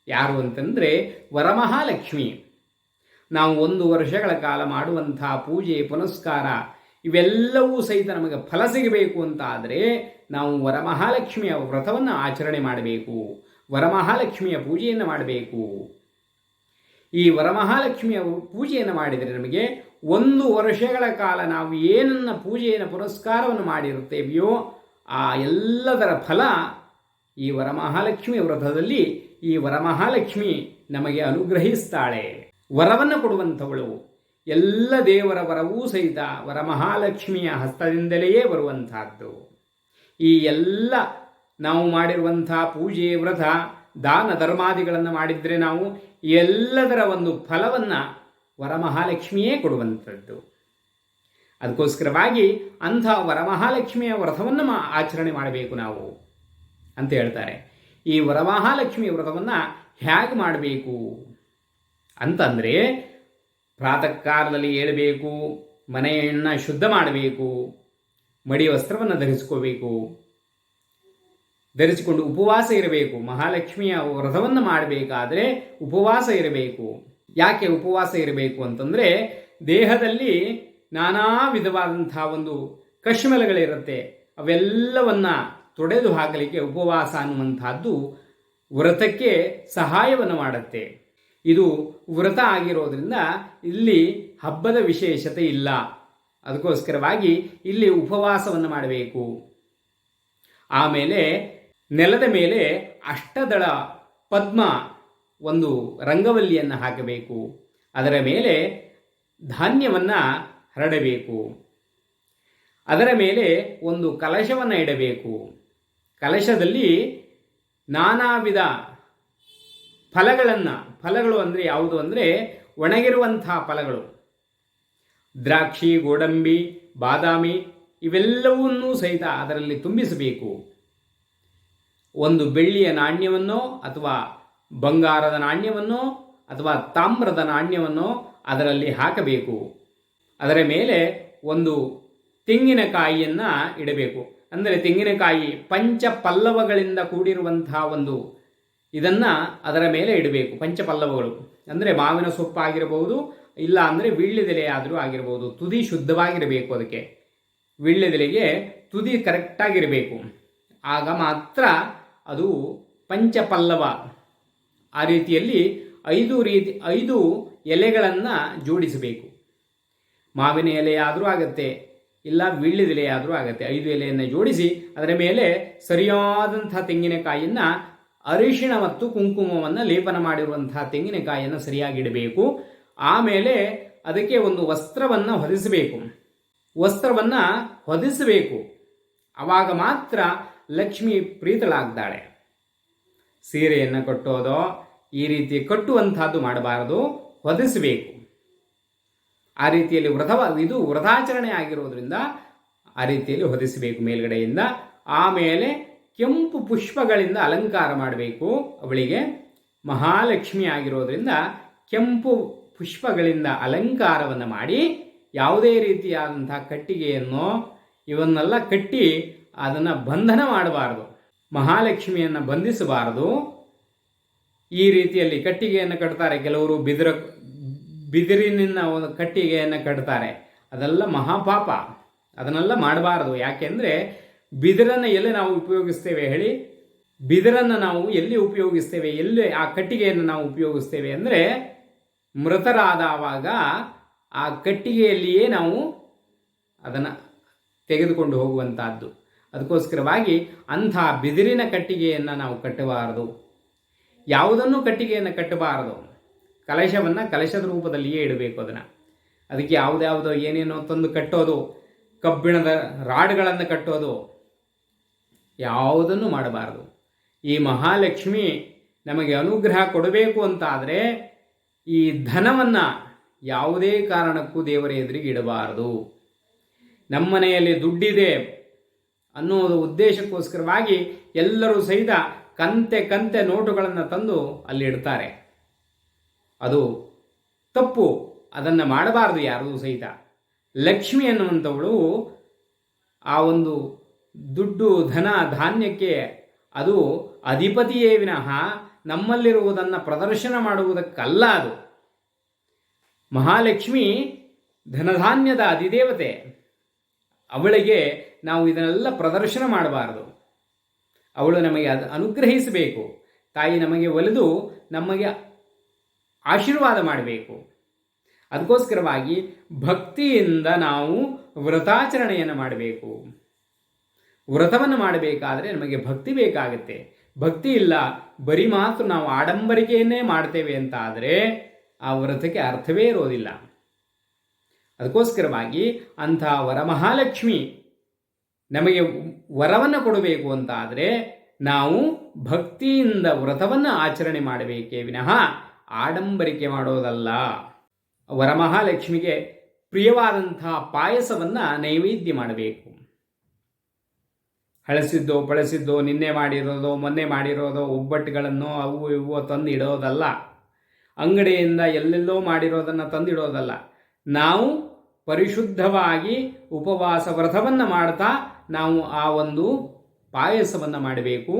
ಯಾರು ಅಂತಂದರೆ ವರಮಹಾಲಕ್ಷ್ಮಿ. ನಾವು 1 ವರ್ಷಗಳ ಕಾಲ ಮಾಡುವಂಥ ಪೂಜೆ ಪುನಸ್ಕಾರ ಇವೆಲ್ಲವೂ ಸಹಿತ ನಮಗೆ ಫಲ ಸಿಗಬೇಕು ಅಂತ ಆದರೆ ನಾವು ವರಮಹಾಲಕ್ಷ್ಮಿಯ ವ್ರತವನ್ನು ಆಚರಣೆ ಮಾಡಬೇಕು, ವರಮಹಾಲಕ್ಷ್ಮಿಯ ಪೂಜೆಯನ್ನು ಮಾಡಬೇಕು. ಈ ವರಮಹಾಲಕ್ಷ್ಮಿಯ ಪೂಜೆಯನ್ನು ಮಾಡಿದರೆ ನಮಗೆ 1 ವರ್ಷಗಳ ಕಾಲ ನಾವು ಏನನ್ನ ಪೂಜೆಯನ್ನು ಪುರಸ್ಕಾರವನ್ನು ಮಾಡಿರುತ್ತೇವೆಯೋ ಆ ಎಲ್ಲದರ ಫಲ ಈ ವರಮಹಾಲಕ್ಷ್ಮಿ ವ್ರತದಲ್ಲಿ ಈ ವರಮಹಾಲಕ್ಷ್ಮಿ ನಮಗೆ ಅನುಗ್ರಹಿಸ್ತಾಳೆ. ವರವನ್ನು ಕೊಡುವಂಥವಳು. ಎಲ್ಲ ದೇವರ ವರವೂ ಸಹಿತ ವರಮಹಾಲಕ್ಷ್ಮಿಯ ಹಸ್ತದಿಂದಲೇ ಬರುವಂತಹದ್ದು. ಈ ಎಲ್ಲ ನಾವು ಮಾಡಿರುವಂಥ ಪೂಜೆ, ವ್ರತ, ದಾನ ಧರ್ಮಾದಿಗಳನ್ನು ಮಾಡಿದರೆ ನಾವು ಎಲ್ಲದರ ಒಂದು ಫಲವನ್ನು ವರಮಹಾಲಕ್ಷ್ಮಿಯೇ ಕೊಡುವಂಥದ್ದು. ಅದಕ್ಕೋಸ್ಕರವಾಗಿ ಅಂಥ ವರಮಹಾಲಕ್ಷ್ಮಿಯ ವ್ರತವನ್ನು ಆಚರಣೆ ಮಾಡಬೇಕು ನಾವು ಅಂತ ಹೇಳ್ತಾರೆ. ಈ ವರಮಹಾಲಕ್ಷ್ಮಿಯ ವ್ರತವನ್ನು ಹೇಗೆ ಮಾಡಬೇಕು ಅಂತಂದರೆ, ಪ್ರಾತಃ ಕಾಲದಲ್ಲಿ ಏಳಬೇಕು, ಮನೆಯನ್ನು ಶುದ್ಧ ಮಾಡಬೇಕು, ಮಡಿ ವಸ್ತ್ರವನ್ನು ಧರಿಸಿಕೊಂಡು ಉಪವಾಸ ಇರಬೇಕು. ಮಹಾಲಕ್ಷ್ಮಿಯ ವ್ರತವನ್ನು ಮಾಡಬೇಕಾದ್ರೆ ಉಪವಾಸ ಇರಬೇಕು. ಯಾಕೆ ಉಪವಾಸ ಇರಬೇಕು ಅಂತಂದರೆ, ದೇಹದಲ್ಲಿ ನಾನಾ ವಿಧವಾದಂಥ ಒಂದು ಕಶ್ಮಲಗಳಿರುತ್ತೆ, ಅವೆಲ್ಲವನ್ನು ತೊಡೆದು ಹಾಕಲಿಕ್ಕೆ ಉಪವಾಸ ಅನ್ನುವಂಥದ್ದು ವ್ರತಕ್ಕೆ ಸಹಾಯವನ್ನು ಮಾಡುತ್ತೆ. ಇದು ವ್ರತ ಆಗಿರೋದ್ರಿಂದ ಇಲ್ಲಿ ಹಬ್ಬದ ವಿಶೇಷತೆ ಇಲ್ಲ. ಅದಕ್ಕೋಸ್ಕರವಾಗಿ ಇಲ್ಲಿ ಉಪವಾಸವನ್ನು ಮಾಡಬೇಕು. ಆಮೇಲೆ ನೆಲದ ಮೇಲೆ ಅಷ್ಟದಳ ಪದ್ಮ ಒಂದು ರಂಗವಲ್ಲಿಯನ್ನು ಹಾಕಬೇಕು. ಅದರ ಮೇಲೆ ಧಾನ್ಯವನ್ನು ಹರಡಬೇಕು. ಅದರ ಮೇಲೆ ಒಂದು ಕಲಶವನ್ನು ಇಡಬೇಕು. ಕಲಶದಲ್ಲಿ ನಾನಾ ವಿಧ ಫಲಗಳು ಅಂದರೆ ಯಾವುದು ಅಂದರೆ ಒಣಗಿರುವಂಥ ಫಲಗಳು, ದ್ರಾಕ್ಷಿ, ಗೋಡಂಬಿ, ಬಾದಾಮಿ ಇವೆಲ್ಲವನ್ನೂ ಸಹಿತ ಅದರಲ್ಲಿ ತುಂಬಿಸಬೇಕು. ಒಂದು ಬೆಳ್ಳಿಯ ನಾಣ್ಯವನ್ನೋ ಅಥವಾ ಬಂಗಾರದ ನಾಣ್ಯವನ್ನೋ ಅಥವಾ ತಾಮ್ರದ ನಾಣ್ಯವನ್ನೋ ಅದರಲ್ಲಿ ಹಾಕಬೇಕು. ಅದರ ಮೇಲೆ ಒಂದು ತೆಂಗಿನಕಾಯಿಯನ್ನು ಇಡಬೇಕು. ಅಂದರೆ ತೆಂಗಿನಕಾಯಿ ಪಂಚಪಲ್ಲವಗಳಿಂದ ಕೂಡಿರುವಂತಹ ಒಂದು ಇದನ್ನು ಅದರ ಮೇಲೆ ಇಡಬೇಕು. ಪಂಚಪಲ್ಲವಗಳು ಅಂದರೆ ಮಾವಿನ ಸೊಪ್ಪಾಗಿರಬಹುದು, ಇಲ್ಲ ಅಂದರೆ ವೀಳ್ಯದೆಲೆ ಆದರೂ ಆಗಿರ್ಬೋದು. ತುದಿ ಶುದ್ಧವಾಗಿರಬೇಕು. ಅದಕ್ಕೆ ವೀಳ್ಯದೆಲೆಗೆ ತುದಿ ಕರೆಕ್ಟಾಗಿರಬೇಕು. ಆಗ ಮಾತ್ರ ಅದು ಪಂಚಪಲ್ಲವ. ಆ ರೀತಿಯಲ್ಲಿ 5 ಎಲೆಗಳನ್ನು ಜೋಡಿಸಬೇಕು. ಮಾವಿನ ಎಲೆ ಆದರೂ ಆಗತ್ತೆ, ಇಲ್ಲ ವೀಳ್ಯದೆಲೆ ಆದರೂ ಆಗತ್ತೆ. 5 ಎಲೆಯನ್ನು ಜೋಡಿಸಿ ಅದರ ಮೇಲೆ ಸರಿಯಾದಂಥ ತೆಂಗಿನಕಾಯಿಯನ್ನು, ಅರಿಶಿಣ ಮತ್ತು ಕುಂಕುಮವನ್ನು ಲೇಪನ ಮಾಡಿರುವಂತಹ ತೆಂಗಿನಕಾಯಿಯನ್ನು ಸರಿಯಾಗಿಡಬೇಕು. ಆಮೇಲೆ ಅದಕ್ಕೆ ಒಂದು ವಸ್ತ್ರವನ್ನು ಹೊದಿಸಬೇಕು. ಆವಾಗ ಮಾತ್ರ ಲಕ್ಷ್ಮಿ ಪ್ರೀತಳಾಗ್ತಾಳೆ. ಸೀರೆಯನ್ನು ಕಟ್ಟೋದೋ ಈ ರೀತಿ ಕಟ್ಟುವಂಥದ್ದು ಮಾಡಬಾರದು, ಹೊದಿಸಬೇಕು. ಆ ರೀತಿಯಲ್ಲಿ ಇದು ವ್ರತಾಚರಣೆ ಆಗಿರೋದ್ರಿಂದ ಆ ರೀತಿಯಲ್ಲಿ ಹೊದಿಸಬೇಕು ಮೇಲ್ಗಡೆಯಿಂದ. ಆಮೇಲೆ ಕೆಂಪು ಪುಷ್ಪಗಳಿಂದ ಅಲಂಕಾರ ಮಾಡಬೇಕು. ಅವಳಿಗೆ ಮಹಾಲಕ್ಷ್ಮಿ ಆಗಿರೋದ್ರಿಂದ ಕೆಂಪು ಪುಷ್ಪಗಳಿಂದ ಅಲಂಕಾರವನ್ನು ಮಾಡಿ, ಯಾವುದೇ ರೀತಿಯಾದಂಥ ಕಟ್ಟಿಗೆಯನ್ನು ಇವನ್ನೆಲ್ಲ ಕಟ್ಟಿ ಅದನ್ನು ಬಂಧನ ಮಾಡಬಾರದು. ಮಹಾಲಕ್ಷ್ಮಿಯನ್ನು ಬಂಧಿಸಬಾರದು. ಈ ರೀತಿಯಲ್ಲಿ ಕಟ್ಟಿಗೆಯನ್ನು ಕಟ್ತಾರೆ ಕೆಲವರು, ಬಿದಿರಿನಿಂದ ಒಂದು ಕಟ್ಟಿಗೆಯನ್ನು ಕಟ್ತಾರೆ. ಅದೆಲ್ಲ ಮಹಾಪಾಪ, ಅದನ್ನೆಲ್ಲ ಮಾಡಬಾರದು. ಯಾಕೆಂದರೆ ಬಿದಿರನ್ನು ಎಲ್ಲಿ ನಾವು ಉಪಯೋಗಿಸ್ತೇವೆ ಹೇಳಿ? ಬಿದಿರನ್ನು ನಾವು ಎಲ್ಲಿ ಉಪಯೋಗಿಸ್ತೇವೆ, ಎಲ್ಲಿ ಆ ಕಟ್ಟಿಗೆಯನ್ನು ನಾವು ಉಪಯೋಗಿಸ್ತೇವೆ ಅಂದರೆ ಮೃತರಾದವಾಗ ಆ ಕಟ್ಟಿಗೆಯಲ್ಲಿಯೇ ನಾವು ಅದನ್ನು ತೆಗೆದುಕೊಂಡು ಹೋಗುವಂತಹದ್ದು. ಅದಕ್ಕೋಸ್ಕರವಾಗಿ ಅಂಥ ಬಿದಿರಿನ ಕಟ್ಟಿಗೆಯನ್ನು ನಾವು ಕಟ್ಟಬಾರದು. ಯಾವುದನ್ನು ಕಟ್ಟಿಗೆಯನ್ನು ಕಟ್ಟಬಾರದು. ಕಲಶವನ್ನು ಕಲಶದ ರೂಪದಲ್ಲಿಯೇ ಇಡಬೇಕು. ಅದಕ್ಕೆ ಯಾವುದ್ಯಾವುದೋ ಏನೇನೋ ತಂದು ಕಟ್ಟೋದು, ಕಬ್ಬಿಣದ ರಾಡ್ಗಳನ್ನು ಕಟ್ಟೋದು ಯಾವುದನ್ನು ಮಾಡಬಾರದು. ಈ ಮಹಾಲಕ್ಷ್ಮಿ ನಮಗೆ ಅನುಗ್ರಹ ಕೊಡಬೇಕು ಅಂತಾದರೆ ಈ ಧನವನ್ನು ಯಾವುದೇ ಕಾರಣಕ್ಕೂ ದೇವರ ಎದುರಿಗೆ ಇಡಬಾರದು. ನಮ್ಮನೆಯಲ್ಲಿ ದುಡ್ಡಿದೆ ಅನ್ನೋದು ಉದ್ದೇಶಕ್ಕೋಸ್ಕರವಾಗಿ ಎಲ್ಲರೂ ಸಹಿತ ಕಂತೆ ನೋಟುಗಳನ್ನು ತಂದು ಅಲ್ಲಿ ಇಡ್ತಾರೆ. ಅದು ತಪ್ಪು. ಅದನ್ನು ಮಾಡಬಾರದು ಯಾರೂ ಸಹಿತ. ಲಕ್ಷ್ಮಿ ಅನ್ನುವಂಥವಳು ಆ ಒಂದು ದುಡ್ಡು, ಧನ, ಧಾನ್ಯಕ್ಕೆ ಅದು ಅಧಿಪತಿಯೇ ವಿನಃ ನಮ್ಮಲ್ಲಿರುವುದನ್ನು ಪ್ರದರ್ಶನ ಮಾಡುವುದಕ್ಕಲ್ಲ. ಅದು ಮಹಾಲಕ್ಷ್ಮಿ ಧನಧಾನ್ಯದ ಅಧಿದೇವತೆ. ಅವಳಿಗೆ ನಾವು ಇದನ್ನೆಲ್ಲ ಪ್ರದರ್ಶನ ಮಾಡಬಾರದು. ಅವಳು ನಮಗೆ ಅನುಗ್ರಹಿಸಬೇಕು. ತಾಯಿ ನಮಗೆ ಒಲಿದು ನಮಗೆ ಆಶೀರ್ವಾದ ಮಾಡಬೇಕು. ಅದಕ್ಕೋಸ್ಕರವಾಗಿ ಭಕ್ತಿಯಿಂದ ನಾವು ವ್ರತಾಚರಣೆಯನ್ನು ಮಾಡಬೇಕು. ವ್ರತವನ್ನು ಮಾಡಬೇಕಾದ್ರೆ ನಮಗೆ ಭಕ್ತಿ ಬೇಕಾಗುತ್ತೆ. ಭಕ್ತಿ ಇಲ್ಲ, ಬರೀ ಮಾತ್ರ ನಾವು ಆಡಂಬರಿಕೆಯನ್ನೇ ಮಾಡ್ತೇವೆ ಅಂತ ಆದರೆ ಆ ವ್ರತಕ್ಕೆ ಅರ್ಥವೇ ಇರೋದಿಲ್ಲ. ಅದಕ್ಕೋಸ್ಕರವಾಗಿ ಅಂಥ ವರಮಹಾಲಕ್ಷ್ಮಿ ನಮಗೆ ವರವನ್ನು ಕೊಡಬೇಕು ಅಂತ ಆದರೆ ನಾವು ಭಕ್ತಿಯಿಂದ ವ್ರತವನ್ನು ಆಚರಣೆ ಮಾಡಬೇಕೇ ವಿನಃ ಆಡಂಬರಿಕೆ ಮಾಡೋದಲ್ಲ. ವರಮಹಾಲಕ್ಷ್ಮಿಗೆ ಪ್ರಿಯವಾದಂತಹ ಪಾಯಸವನ್ನು ನೈವೇದ್ಯ ಮಾಡಬೇಕು. ಹಳಸಿದ್ದೋ ಪಳಸಿದ್ದೋ ನಿನ್ನೆ ಮಾಡಿರೋದೋ ಮೊನ್ನೆ ಮಾಡಿರೋದೋ ಒಬ್ಬಟ್ಟುಗಳನ್ನು ಅವು ಇವು ತಂದು ಇಡೋದಲ್ಲ. ಅಂಗಡಿಯಿಂದ ಎಲ್ಲೆಲ್ಲೋ ಮಾಡಿರೋದನ್ನು ತಂದಿಡೋದಲ್ಲ. ನಾವು ಪರಿಶುದ್ಧವಾಗಿ ಉಪವಾಸ ವ್ರತವನ್ನು ಮಾಡ್ತಾ ನಾವು ಆ ಒಂದು ಪಾಯಸವನ್ನು ಮಾಡಬೇಕು.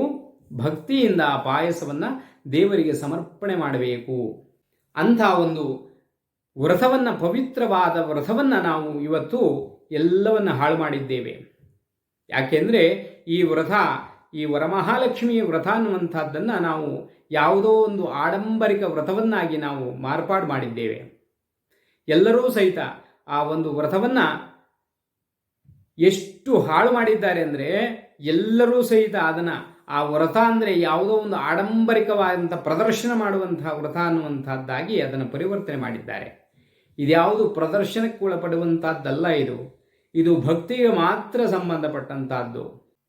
ಭಕ್ತಿಯಿಂದ ಆ ಪಾಯಸವನ್ನು ದೇವರಿಗೆ ಸಮರ್ಪಣೆ ಮಾಡಬೇಕು. ಅಂಥ ಒಂದು ವ್ರತವನ್ನು, ಪವಿತ್ರವಾದ ವ್ರತವನ್ನು ನಾವು ಇವತ್ತು ಎಲ್ಲವನ್ನು ಹಾಳು ಮಾಡಿದ್ದೇವೆ. ಯಾಕೆಂದರೆ ಈ ವ್ರತ, ಈ ವರಮಹಾಲಕ್ಷ್ಮಿಯ ವ್ರತ ಅನ್ನುವಂಥದ್ದನ್ನು ನಾವು ಯಾವುದೋ ಒಂದು ಆಡಂಬರಿಕ ವ್ರತವನ್ನಾಗಿ ನಾವು ಮಾರ್ಪಾಡು ಮಾಡಿದ್ದೇವೆ. ಎಲ್ಲರೂ ಸಹಿತ ಆ ಒಂದು ವ್ರತವನ್ನು ಎಷ್ಟು ಹಾಳು ಮಾಡಿದ್ದಾರೆ ಅಂದರೆ ಎಲ್ಲರೂ ಸಹಿತ ಅದನ್ನು, ಆ ವ್ರತ ಅಂದರೆ ಯಾವುದೋ ಒಂದು ಆಡಂಬರಿಕವಾದಂಥ ಪ್ರದರ್ಶನ ಮಾಡುವಂತಹ ವ್ರತ ಅನ್ನುವಂಥದ್ದಾಗಿ ಅದನ್ನು ಪರಿವರ್ತನೆ ಮಾಡಿದ್ದಾರೆ. ಇದ್ಯಾವುದು ಪ್ರದರ್ಶನಕ್ಕೆ ಒಳಪಡುವಂಥದ್ದಲ್ಲ. ಇದು ಭಕ್ತಿಗೆ ಮಾತ್ರ ಸಂಬಂಧಪಟ್ಟಂಥದ್ದು.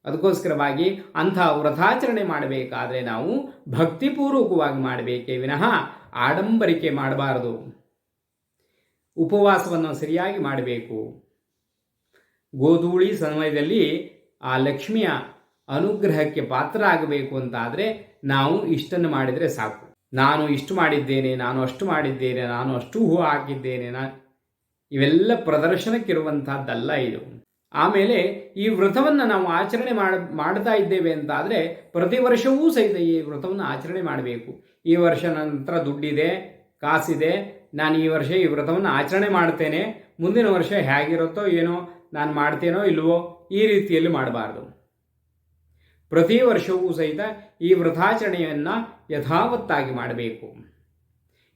ಅದಕ್ಕೋಸ್ಕರವಾಗಿ ಅಂಥ ವ್ರತಾಚರಣೆ ಮಾಡಬೇಕಾದ್ರೆ ನಾವು ಭಕ್ತಿಪೂರ್ವಕವಾಗಿ ಮಾಡಬೇಕೇ ವಿನಃ ಆಡಂಬರಿಕೆ ಮಾಡಬಾರದು. ಉಪವಾಸವನ್ನು ಸರಿಯಾಗಿ ಮಾಡಬೇಕು. ಗೋಧೂಳಿ ಸಮಯದಲ್ಲಿ ಆ ಲಕ್ಷ್ಮಿಯ ಅನುಗ್ರಹಕ್ಕೆ ಪಾತ್ರ ಆಗಬೇಕು ಅಂತಾದರೆ ನಾವು ಇಷ್ಟನ್ನು ಮಾಡಿದರೆ ಸಾಕು. ನಾನು ಇಷ್ಟು ಮಾಡಿದ್ದೇನೆ, ನಾನು ಅಷ್ಟು ಮಾಡಿದ್ದೇನೆ, ನಾನು ಅಷ್ಟು ಹೂ ಹಾಕಿದ್ದೇನೆ, ಇವೆಲ್ಲ ಪ್ರದರ್ಶನಕ್ಕಿರುವಂಥದ್ದಲ್ಲ ಇದು. ಆಮೇಲೆ ಈ ವ್ರತವನ್ನು ನಾವು ಆಚರಣೆ ಮಾಡ್ತಾ ಇದ್ದೇವೆ ಅಂತಾದರೆ ಪ್ರತಿ ವರ್ಷವೂ ಸಹಿತ ಈ ವ್ರತವನ್ನು ಆಚರಣೆ ಮಾಡಬೇಕು. ಈ ವರ್ಷ ನನ್ನ ಹತ್ರ ದುಡ್ಡಿದೆ, ಕಾಸಿದೆ, ನಾನು ಈ ವರ್ಷ ಈ ವ್ರತವನ್ನು ಆಚರಣೆ ಮಾಡ್ತೇನೆ, ಮುಂದಿನ ವರ್ಷ ಹೇಗಿರುತ್ತೋ ಏನೋ ನಾನು ಮಾಡ್ತೇನೋ ಇಲ್ವೋ, ಈ ರೀತಿಯಲ್ಲಿ ಮಾಡಬಾರ್ದು. ಪ್ರತಿ ವರ್ಷವೂ ಸಹಿತ ಈ ವ್ರತಾಚರಣೆಯನ್ನು ಯಥಾವತ್ತಾಗಿ ಮಾಡಬೇಕು.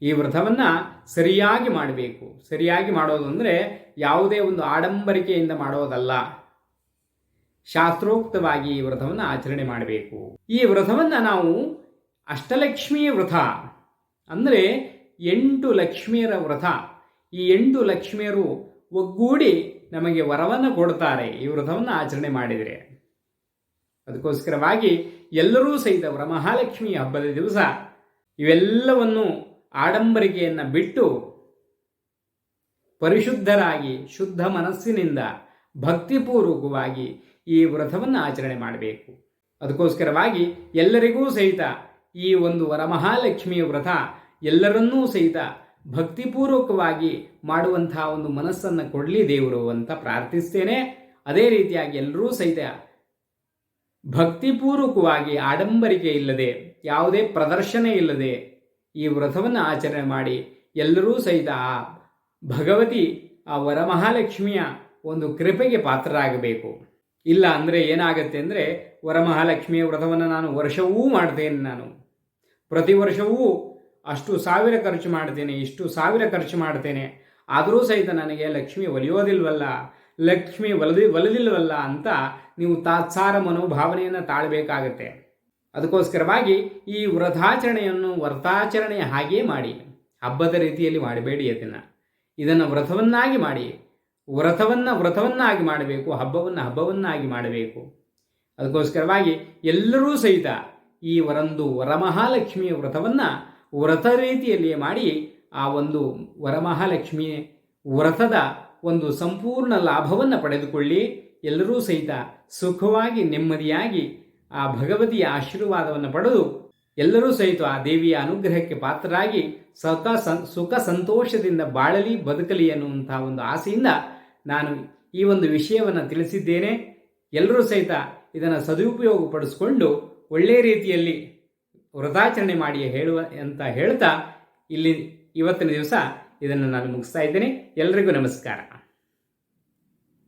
ಈ ವ್ರತವನ್ನು ಸರಿಯಾಗಿ ಮಾಡಬೇಕು. ಸರಿಯಾಗಿ ಮಾಡೋದು ಅಂದರೆ ಯಾವುದೇ ಒಂದು ಆಡಂಬರಿಕೆಯಿಂದ ಮಾಡೋದಲ್ಲ. ಶಾಸ್ತ್ರೋಕ್ತವಾಗಿ ಈ ವ್ರತವನ್ನು ಆಚರಣೆ ಮಾಡಬೇಕು. ಈ ವ್ರತವನ್ನು ನಾವು ಅಷ್ಟಲಕ್ಷ್ಮಿಯ ವ್ರತ ಅಂದರೆ 8 ಲಕ್ಷ್ಮಿಯರ ವ್ರತ. ಈ 8 ಲಕ್ಷ್ಮಿಯರು ಒಗ್ಗೂಡಿ ನಮಗೆ ವರವನ್ನು ಕೊಡ್ತಾರೆ ಈ ವ್ರತವನ್ನು ಆಚರಣೆ ಮಾಡಿದರೆ. ಅದಕ್ಕೋಸ್ಕರವಾಗಿ ಎಲ್ಲರೂ ಸಹಿತ ವರಮಹಾಲಕ್ಷ್ಮಿ ಹಬ್ಬದ ದಿವಸ ಇವೆಲ್ಲವನ್ನು ಆಡಂಬರಿಕೆಯನ್ನು ಬಿಟ್ಟು ಪರಿಶುದ್ಧರಾಗಿ ಶುದ್ಧ ಮನಸ್ಸಿನಿಂದ ಭಕ್ತಿಪೂರ್ವಕವಾಗಿ ಈ ವ್ರತವನ್ನು ಆಚರಣೆ ಮಾಡಬೇಕು. ಅದಕ್ಕೋಸ್ಕರವಾಗಿ ಎಲ್ಲರಿಗೂ ಸಹಿತ ಈ ಒಂದು ವರಮಹಾಲಕ್ಷ್ಮಿಯ ವ್ರತ ಎಲ್ಲರನ್ನೂ ಸಹಿತ ಭಕ್ತಿಪೂರ್ವಕವಾಗಿ ಮಾಡುವಂತಹ ಒಂದು ಮನಸ್ಸನ್ನು ಕೊಡಲಿ ದೇವರು ಅಂತ ಪ್ರಾರ್ಥಿಸ್ತೇನೆ. ಅದೇ ರೀತಿಯಾಗಿ ಎಲ್ಲರೂ ಸಹಿತ ಭಕ್ತಿಪೂರ್ವಕವಾಗಿ ಆಡಂಬರಿಕೆ ಇಲ್ಲದೆ, ಯಾವುದೇ ಪ್ರದರ್ಶನ ಇಲ್ಲದೆ ಈ ವ್ರತವನ್ನು ಆಚರಣೆ ಮಾಡಿ ಎಲ್ಲರೂ ಸಹಿತ ಆ ಭಗವತಿ, ಆ ವರಮಹಾಲಕ್ಷ್ಮಿಯ ಒಂದು ಕೃಪೆಗೆ ಪಾತ್ರರಾಗಬೇಕು. ಇಲ್ಲ ಅಂದರೆ ಏನಾಗುತ್ತೆ ಅಂದರೆ ವರಮಹಾಲಕ್ಷ್ಮಿಯ ವ್ರತವನ್ನು ನಾನು ವರ್ಷವೂ ಮಾಡ್ತೇನೆ, ನಾನು ಪ್ರತಿ ವರ್ಷವೂ ಅಷ್ಟು ಸಾವಿರ ಖರ್ಚು ಮಾಡ್ತೇನೆ, ಇಷ್ಟು ಸಾವಿರ ಖರ್ಚು ಮಾಡ್ತೇನೆ, ಆದರೂ ಸಹಿತ ನನಗೆ ಲಕ್ಷ್ಮಿ ಒಲಿಯೋದಿಲ್ವಲ್ಲ, ಲಕ್ಷ್ಮಿ ಒಲಿದಿಲ್ವಲ್ಲ ಅಂತ ನೀವು ತಾತ್ಸಾರ ಮನೋಭಾವನೆಯನ್ನು ತಾಳಬೇಕಾಗತ್ತೆ. ಅದಕ್ಕೋಸ್ಕರವಾಗಿ ಈ ವ್ರತಾಚರಣೆಯ ಹಾಗೇ ಮಾಡಿ, ಹಬ್ಬದ ರೀತಿಯಲ್ಲಿ ಮಾಡಬೇಡಿ. ಇದನ್ನು ವ್ರತವನ್ನಾಗಿ ಮಾಡಿ, ವ್ರತವನ್ನಾಗಿ ಮಾಡಬೇಕು, ಹಬ್ಬವನ್ನಾಗಿ ಮಾಡಬೇಕು. ಅದಕ್ಕೋಸ್ಕರವಾಗಿ ಎಲ್ಲರೂ ಸಹಿತ ಈ ವರಮಹಾಲಕ್ಷ್ಮಿಯ ವ್ರತವನ್ನು ವ್ರತ ರೀತಿಯಲ್ಲಿಯೇ ಮಾಡಿ ಆ ಒಂದು ವರಮಹಾಲಕ್ಷ್ಮಿ ವ್ರತದ ಒಂದು ಸಂಪೂರ್ಣ ಲಾಭವನ್ನು ಪಡೆದುಕೊಳ್ಳಿ. ಎಲ್ಲರೂ ಸಹಿತ ಸುಖವಾಗಿ ನೆಮ್ಮದಿಯಾಗಿ ಆ ಭಗವತಿಯ ಆಶೀರ್ವಾದವನ್ನು ಪಡೆದು ಎಲ್ಲರೂ ಸಹಿತ ಆ ದೇವಿಯ ಅನುಗ್ರಹಕ್ಕೆ ಪಾತ್ರರಾಗಿ ಸುಖ ಸಂತೋಷದಿಂದ ಬಾಳಲಿ, ಬದುಕಲಿ ಅನ್ನುವಂಥ ಒಂದು ಆಸೆಯಿಂದ ನಾನು ಈ ಒಂದು ವಿಷಯವನ್ನು ತಿಳಿಸಿದ್ದೇನೆ. ಎಲ್ಲರೂ ಸಹಿತ ಇದನ್ನು ಸದುಪಯೋಗಪಡಿಸಿಕೊಂಡು ಒಳ್ಳೆಯ ರೀತಿಯಲ್ಲಿ ವ್ರತಾಚರಣೆ ಮಾಡಿ ಹೇಳ್ತಾ ಇಲ್ಲಿ ಇವತ್ತಿನ ದಿವಸ ಇದನ್ನು ನಾನು ಮುಗಿಸ್ತಾ ಇದ್ದೇನೆ. ಎಲ್ಲರಿಗೂ ನಮಸ್ಕಾರ.